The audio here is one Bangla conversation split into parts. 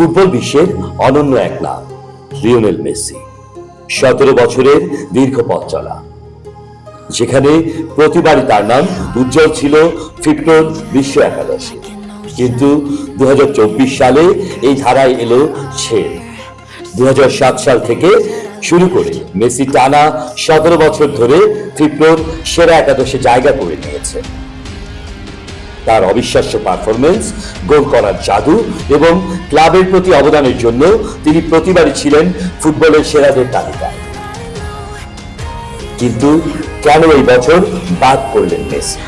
ফুটবল বিশ্বের অনন্য এক নাম লিওনেল মেসি। 17 বছরের দীর্ঘ পথ চলা, যেখানে প্রতিবারই তার নাম উজ্জ্বল ছিল ফিফার বিশ্ব একাদশে। কিন্তু 2024 সালে এই ধারায় এলো ছেদ। 2007 সাল থেকে শুরু করে মেসি টানা 17 বছর ধরে ফিফার সেরা একাদশে জায়গা করে নিয়েছে। তার অবিশ্বাস্য পারফরমেন্স, গোল করার জাদু এবং ক্লাবের প্রতি অবদানের জন্য তিনি প্রতিবারই ছিলেন ফুটবলের সেরাদের তালিকায়। কিন্তু কেন এই বছর বাদ পড়লেন মেসি?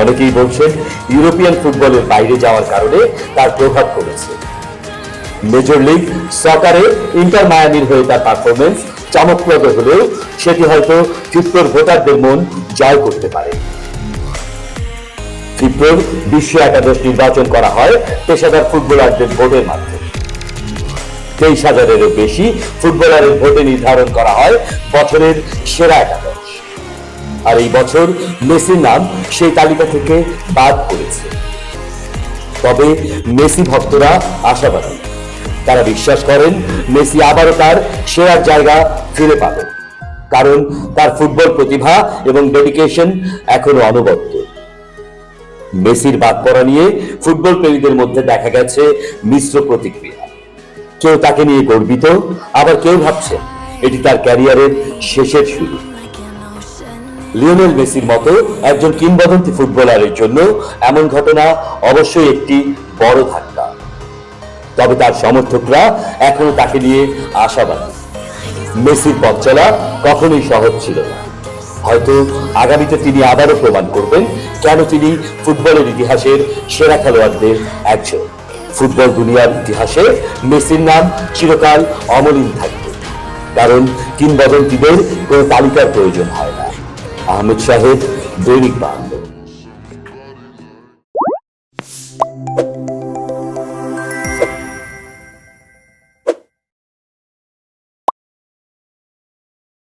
অনেকেই বলছেন ইউরোপিয়ান ফুটবলের বাইরে যাওয়ার কারণে তার প্রভাব পড়েছে। মেজর লিগ সকারে ইন্টার মায়ামির হয়ে তার পারফরমেন্স চমকপ্রদ হলেও সেটি হয়তো ফিফার ভোটারদের মন জয় করতে পারে। ফিফার বিশ্ব একাদশ নির্বাচন করা হয় পেশাদার ফুটবলারদের ভোটের মাধ্যমে। 23,000-এরও বেশি ফুটবলারের ভোটে নির্ধারণ করা হয় বছরের সেরা একাদশ। আর এই বছর মেসির নাম সেই তালিকা থেকে বাদ পড়েছে। তবে মেসি ভক্তরা আশাবাদী। তারা বিশ্বাস করেন মেসি আবারও তার সেরার জায়গা ফিরে পাবেন, কারণ তার ফুটবল প্রতিভা এবং ডেডিকেশন এখনো অনবদ্য। মেসির বাদ পড়া নিয়ে ফুটবল প্রেমীদের মধ্যে দেখা গেছে মিশ্র প্রতিক্রিয়া। কেউ তাকে নিয়ে গর্বিত, আবার কেউ ভাবছেন এটি তার ক্যারিয়ারের শেষের শুরু। লিওনেল মেসির মতো একজন কিংবদন্তি ফুটবলারের জন্য এমন ঘটনা অবশ্যই একটি বড় ধাক্কা। তবে তার সমর্থকরা এখনো তাকে নিয়ে আশাবাদী। মেসির পথ চলা কখনোই সহজ ছিল না। হয়তো আগামীতে তিনি আবারও প্রমাণ করবেন কেন তিনি ফুটবলের ইতিহাসের সেরা খেলোয়াড়দের একজন। ফুটবল দুনিয়ার ইতিহাসে মেসির নাম চিরকাল অমলিন থাকবে, কারণ কিংবদন্তিদের কোনো তালিকার প্রয়োজন হয় না। আহমেদ শাহেদ, দৈনিক বাংলা।